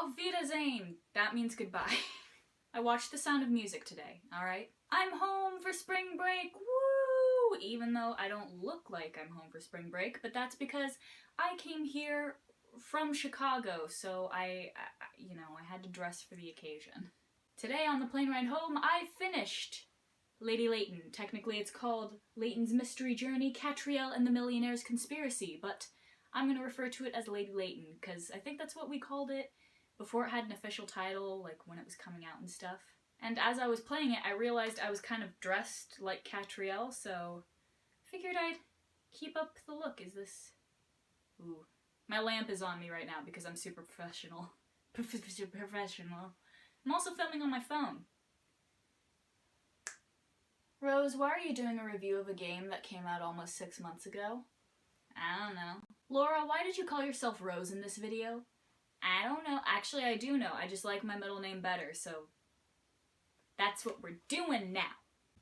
Auf Wiedersehen! That means goodbye. I watched The Sound of Music today, alright? I'm home for spring break, woo! Even though I don't look like I'm home for spring break, but that's because I came here from Chicago, so I had to dress for the occasion. Today on the plane ride home, I finished Lady Layton. Technically it's called Layton's Mystery Journey, Katrielle and the Millionaires Conspiracy, but I'm gonna refer to it as Lady Layton, because I think that's what we called it before it had an official title, like when it was coming out and stuff. And as I was playing it, I realized I was kind of dressed like Katrielle, so I figured I'd keep up the look. Is this... Ooh. My lamp is on me right now because I'm super professional. Professional. I'm also filming on my phone. Rose, why are you doing a review of a game that came out almost 6 months ago? I don't know. Laura, why did you call yourself Rose in this video? I don't know. Actually, I do know. I just like my middle name better, so that's what we're doing now.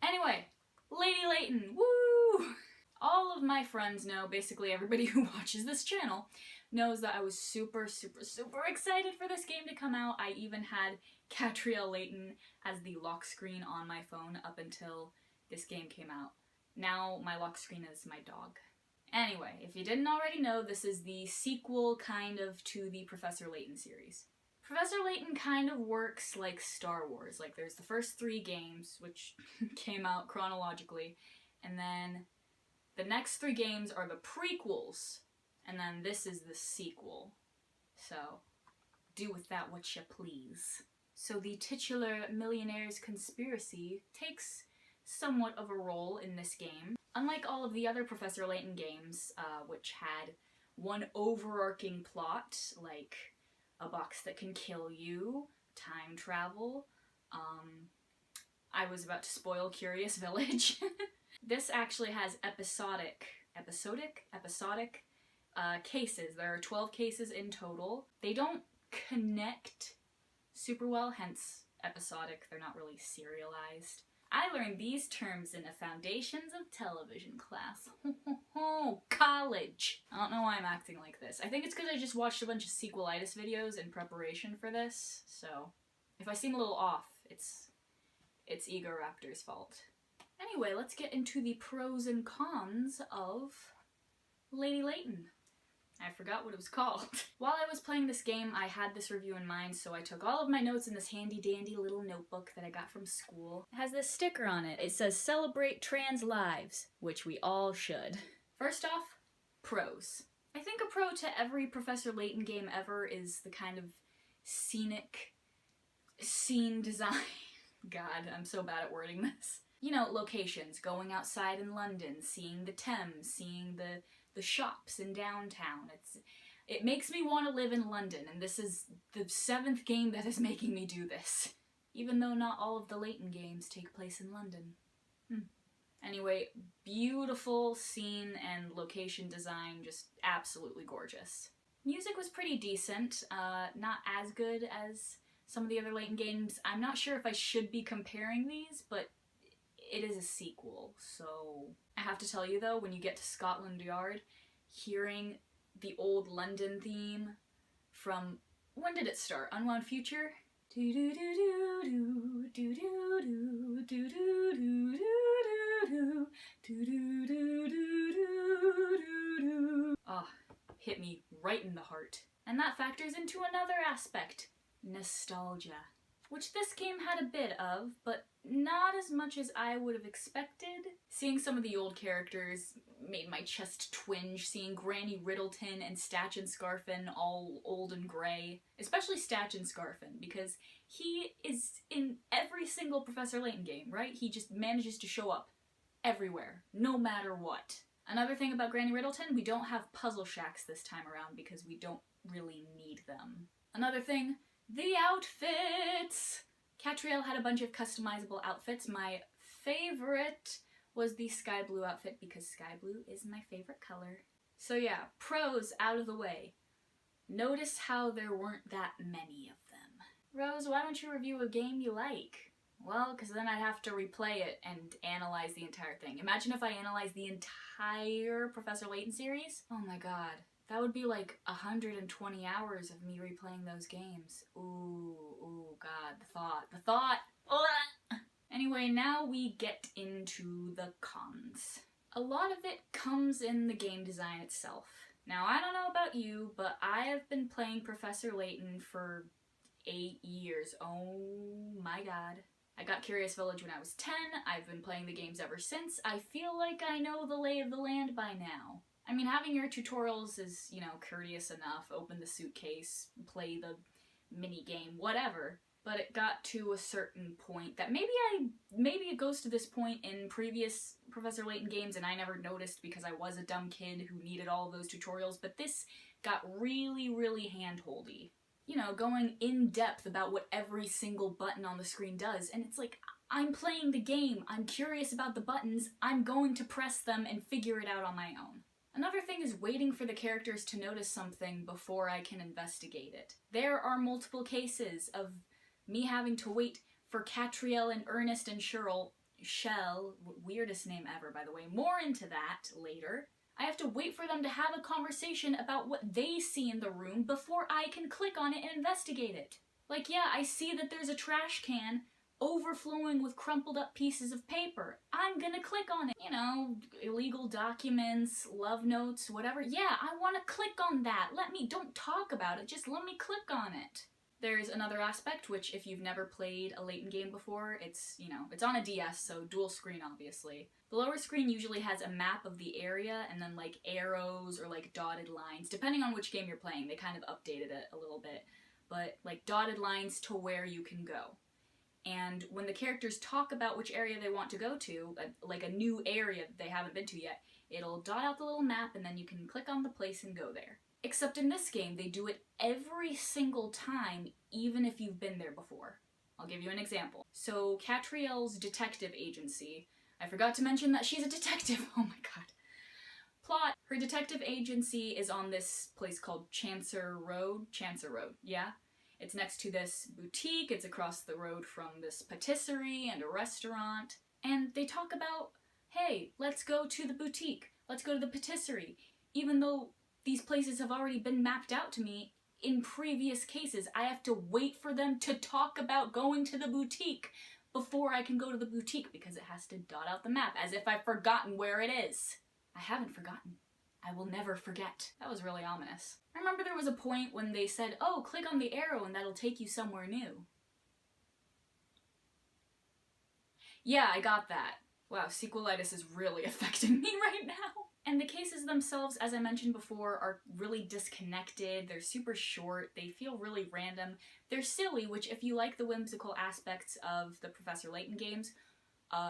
Anyway, Lady Layton, woo! All of my friends know, basically everybody who watches this channel, knows that I was super, super, super excited for this game to come out. I even had Katrielle Layton as the lock screen on my phone up until this game came out. Now my lock screen is my dog. Anyway, if you didn't already know, this is the sequel, kind of, to the Professor Layton series. Professor Layton kind of works like Star Wars. Like, there's the first 3 games, which came out chronologically, and then the next 3 games are the prequels, and then this is the sequel. So, do with that what you please. So the titular Millionaires Conspiracy takes somewhat of a role in this game. Unlike all of the other Professor Layton games, which had one overarching plot, like a box that can kill you, time travel, I was about to spoil Curious Village. This actually has episodic cases. There are 12 cases in total. They don't connect super well, hence episodic. They're not really serialized. I learned these terms in a Foundations of Television class. College! I don't know why I'm acting like this. I think it's because I just watched a bunch of sequelitis videos in preparation for this, so if I seem a little off, it's Ego Raptor's fault. Anyway, let's get into the pros and cons of Lady Layton. I forgot what it was called. While I was playing this game, I had this review in mind, so I took all of my notes in this handy-dandy little notebook that I got from school. It has this sticker on it. It says, "Celebrate trans lives," which we all should. First off, pros. I think a pro to every Professor Layton game ever is the kind of scenic scene design. God, I'm so bad at wording this. You know, locations, going outside in London, seeing the Thames, seeing the shops in downtown. It makes me want to live in London, and this is the 7th game that is making me do this. Even though not all of the Layton games take place in London. Anyway, beautiful scene and location design, just absolutely gorgeous. Music was pretty decent, not as good as some of the other Layton games. I'm not sure if I should be comparing these, but it is a sequel, so... I have to tell you though, when you get to Scotland Yard, hearing the old London theme from... when did it start? Unwound Future? Ah, hit me right in the heart. And that factors into another aspect. Nostalgia. Which this game had a bit of, but not as much as I would have expected. Seeing some of the old characters made my chest twinge, seeing Granny Riddleton and Statch and Scarfin all old and grey. Especially Statch and Scarfin, because he is in every single Professor Layton game, right? He just manages to show up everywhere, no matter what. Another thing about Granny Riddleton, we don't have puzzle shacks this time around because we don't really need them. Another thing, the outfits! Katrielle had a bunch of customizable outfits. My favorite was the sky blue outfit because sky blue is my favorite color. So yeah, pros out of the way. Notice how there weren't that many of them. Rose, why don't you review a game you like? Well, because then I'd have to replay it and analyze the entire thing. Imagine if I analyzed the entire Professor Layton series. Oh my god. That would be like 120 hours of me replaying those games. Ooh, God, the thought. Ugh. Anyway, now we get into the cons. A lot of it comes in the game design itself. Now, I don't know about you, but I have been playing Professor Layton for 8 years. Oh my god. I got Curious Village when I was 10. I've been playing the games ever since. I feel like I know the lay of the land by now. I mean, having your tutorials is, you know, courteous enough. Open the suitcase, play the mini game, whatever. But it got to a certain point that maybe it goes to this point in previous Professor Layton games and I never noticed because I was a dumb kid who needed all of those tutorials, but this got really, really hand-holdy. You know, going in depth about what every single button on the screen does, and it's like, I'm playing the game, I'm curious about the buttons, I'm going to press them and figure it out on my own. Another thing is waiting for the characters to notice something before I can investigate it. There are multiple cases of me having to wait for Katrielle and Ernest and Shell, weirdest name ever by the way, more into that later. I have to wait for them to have a conversation about what they see in the room before I can click on it and investigate it. Like, yeah, I see that there's a trash can overflowing with crumpled up pieces of paper. I'm gonna click on it. You know, illegal documents, love notes, whatever. Yeah, I want to click on that. Don't talk about it, just let me click on it. There's another aspect, which if you've never played a Layton game before, it's on a DS, so dual screen obviously. The lower screen usually has a map of the area and then like arrows or like dotted lines, depending on which game you're playing. They kind of updated it a little bit, but like dotted lines to where you can go. And when the characters talk about which area they want to go to, like a new area that they haven't been to yet, it'll dot out the little map and then you can click on the place and go there. Except in this game, they do it every single time, even if you've been there before. I'll give you an example. So, Katrielle's detective agency, I forgot to mention that she's a detective, oh my god. Plot, her detective agency is on this place called Chancer Road, yeah? It's next to this boutique, it's across the road from this patisserie and a restaurant, and they talk about, hey, let's go to the boutique, let's go to the patisserie, even though these places have already been mapped out to me in previous cases. I have to wait for them to talk about going to the boutique before I can go to the boutique because it has to dot out the map as if I've forgotten where it is. I haven't forgotten. I will never forget. That was really ominous. I remember there was a point when they said, oh, click on the arrow and that'll take you somewhere new. Yeah, I got that. Wow, sequelitis is really affecting me right now. And the cases themselves, as I mentioned before, are really disconnected, they're super short, they feel really random, they're silly, which if you like the whimsical aspects of the Professor Layton games,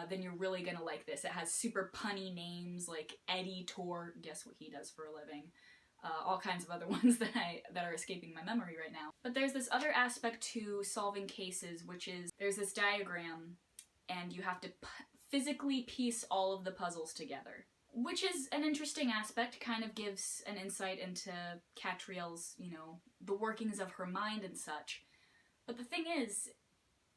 then you're really gonna like this. It has super punny names like Eddie Tor, guess what he does for a living, all kinds of other ones that are escaping my memory right now. But there's this other aspect to solving cases, which is there's this diagram, and you have to physically piece all of the puzzles together. Which is an interesting aspect, kind of gives an insight into Katrielle's, the workings of her mind and such. But the thing is,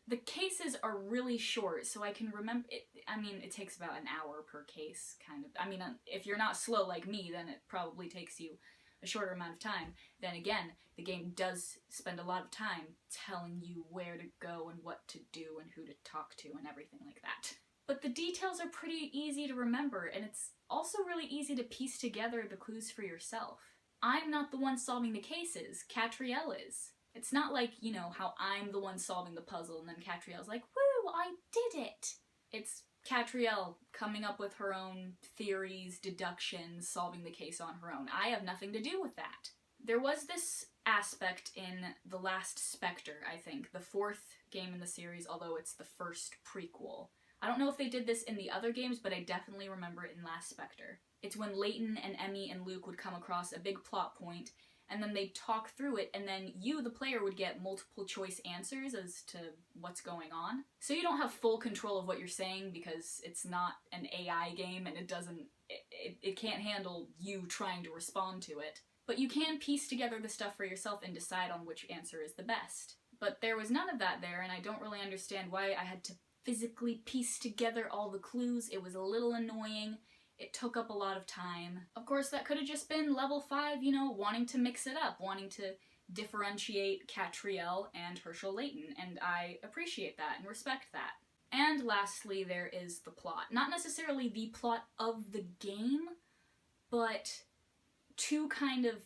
the cases are really short, so I can remember it. I mean, it takes about an hour per case, kind of. I mean, if you're not slow like me, then it probably takes you a shorter amount of time. Then again, the game does spend a lot of time telling you where to go and what to do and who to talk to and everything like that. But the details are pretty easy to remember, and it's also really easy to piece together the clues for yourself. I'm not the one solving the cases, Katrielle is. It's not like, how I'm the one solving the puzzle and then Katrielle's like, woo, I did it! It's Katrielle coming up with her own theories, deductions, solving the case on her own. I have nothing to do with that. There was this aspect in The Last Spectre, I think, the 4th game in the series, although it's the first prequel. I don't know if they did this in the other games, but I definitely remember it in Last Spectre. It's when Layton and Emmy and Luke would come across a big plot point, and then they'd talk through it, and then you, the player, would get multiple choice answers as to what's going on. So you don't have full control of what you're saying because it's not an AI game and it can't handle you trying to respond to it. But you can piece together the stuff for yourself and decide on which answer is the best. But there was none of that there, and I don't really understand why I had to physically piece together all the clues. It was a little annoying, It took up a lot of time. Of course, that could have just been level 5, you know, wanting to mix it up, wanting to differentiate Katrielle and Herschel Layton, and I appreciate that and respect that. And lastly, there is the plot. Not necessarily the plot of the game, but two kind of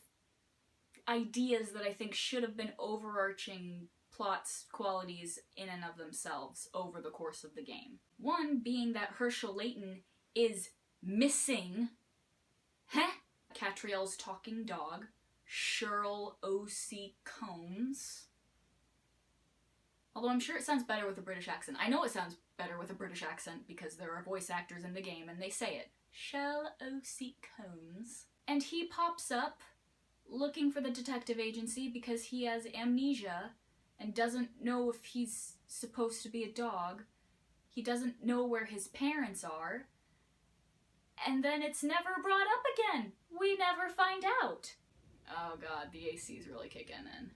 ideas that I think should have been overarching plots, qualities in and of themselves over the course of the game. One being that Herschel Layton is missing Katrielle's talking dog, Cheryl O.C. Combs. Although I'm sure it sounds better with a British accent. I know it sounds better with a British accent because there are voice actors in the game and they say it. Cheryl O.C. Combs. And he pops up looking for the detective agency because he has amnesia and doesn't know if he's supposed to be a dog. He doesn't know where his parents are. And then it's never brought up again. We never find out. Oh god, the AC's really kicking in.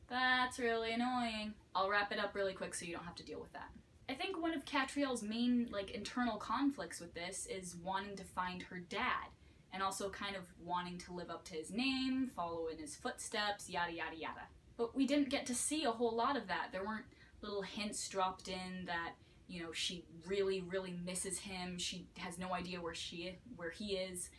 That's really annoying. I'll wrap it up really quick so you don't have to deal with that. I think one of Katrielle's main, internal conflicts with this is wanting to find her dad, and also kind of wanting to live up to his name, follow in his footsteps, yada yada yada. But we didn't get to see a whole lot of that. There weren't little hints dropped in that, you know, she really, really misses him, she has no idea where he is,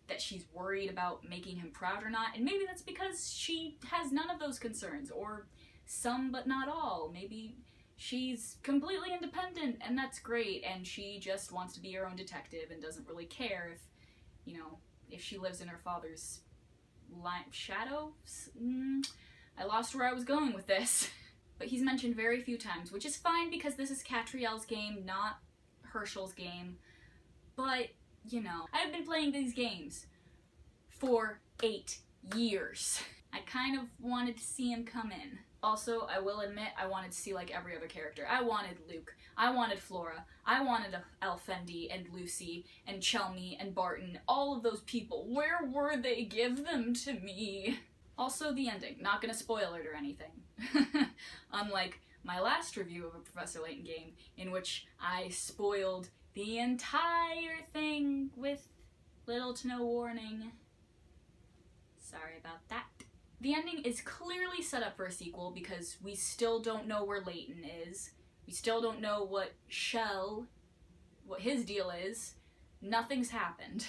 that she's worried about making him proud or not, and maybe that's because she has none of those concerns, or some but not all. Maybe she's completely independent and that's great, and she just wants to be her own detective and doesn't really care if, you know, if she lives in her father's shadows? I lost where I was going with this. But he's mentioned very few times, which is fine because this is Katrielle's game, not Herschel's game. But, you know, I've been playing these games for 8 years. I kind of wanted to see him come in. Also, I will admit, I wanted to see like every other character. I wanted Luke, I wanted Flora, I wanted Elfendi and Lucy and Chelmy and Barton, all of those people. Where were they? Give them to me. Also, the ending. Not gonna spoil it or anything. Unlike my last review of a Professor Layton game, in which I spoiled the entire thing with little to no warning. Sorry about that. The ending is clearly set up for a sequel because we still don't know where Layton is. We still don't know what his deal is. Nothing's happened.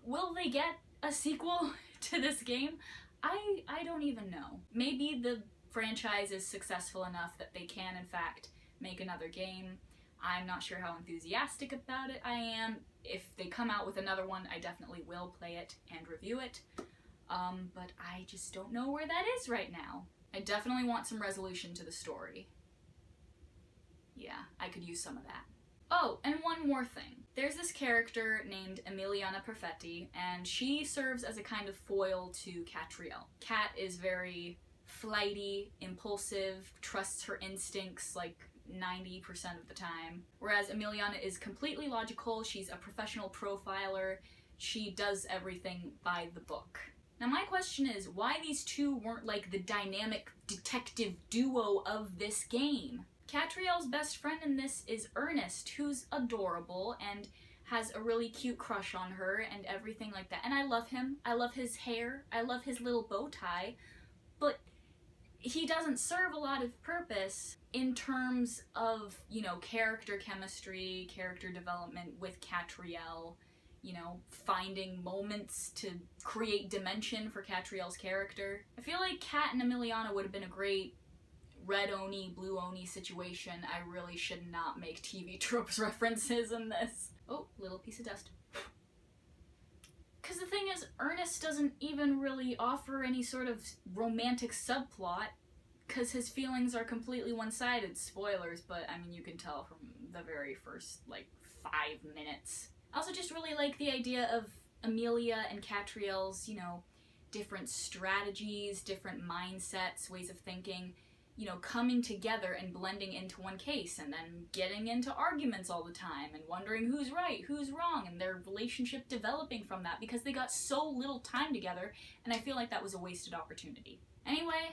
Will they get a sequel to this game? I don't even know. Maybe the franchise is successful enough that they can, in fact, make another game. I'm not sure how enthusiastic about it I am. If they come out with another one, I definitely will play it and review it. But I just don't know where that is right now. I definitely want some resolution to the story. Yeah, I could use some of that. Oh, and one more thing. There's this character named Emiliana Perfetti, and she serves as a kind of foil to Katrielle. Kat is very flighty, impulsive, trusts her instincts like 90% of the time, whereas Emiliana is completely logical. She's a professional profiler. She does everything by the book. Now my question is, why these two weren't like the dynamic detective duo of this game? Katrielle's best friend in this is Ernest, who's adorable and has a really cute crush on her and everything like that. And I love him. I love his hair. I love his little bow tie. But he doesn't serve a lot of purpose in terms of, you know, character chemistry, character development with Katrielle, you know, finding moments to create dimension for Katrielle's character. I feel like Kat and Emiliana would have been a great red Oni, blue Oni situation. I really should not make TV tropes references in this. Oh, little piece of dust. Because the thing is, Ernest doesn't even really offer any sort of romantic subplot, because his feelings are completely one-sided. Spoilers, but I mean, you can tell from the very first, 5 minutes. I also just really like the idea of Amelia and Katrielle's, you know, different strategies, different mindsets, ways of thinking, you know, coming together and blending into one case, and then getting into arguments all the time and wondering who's right, who's wrong, and their relationship developing from that because they got so little time together, and I feel like that was a wasted opportunity. Anyway,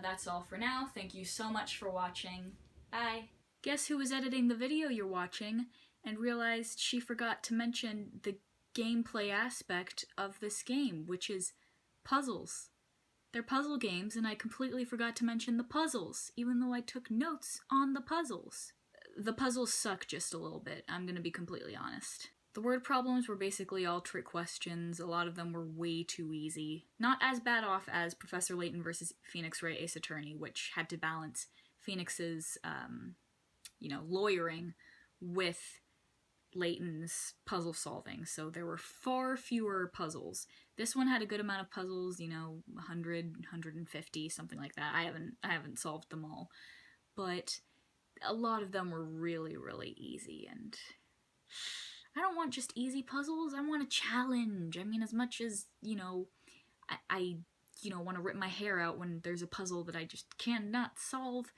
that's all for now. Thank you so much for watching. Bye. Guess who was editing the video you're watching? and realized she forgot to mention the gameplay aspect of this game, which is puzzles. They're puzzle games, and I completely forgot to mention the puzzles, even though I took notes on the puzzles. The puzzles suck just a little bit, I'm gonna be completely honest. The word problems were basically all trick questions. A lot of them were way too easy. Not as bad off as Professor Layton versus Phoenix Wright Ace Attorney, which had to balance Phoenix's, lawyering with Layton's puzzle solving, so there were far fewer puzzles. This one had a good amount of puzzles, 100, 150, something like that. I haven't solved them all, but a lot of them were really, really easy, and I don't want just easy puzzles, I want a challenge. I mean, as much as, I want to rip my hair out when there's a puzzle that I just cannot solve,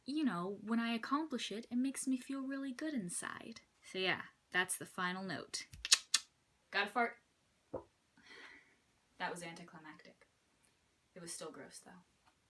when I accomplish it, it makes me feel really good inside. So yeah, that's the final note. Gotta fart. That was anticlimactic. It was still gross, though.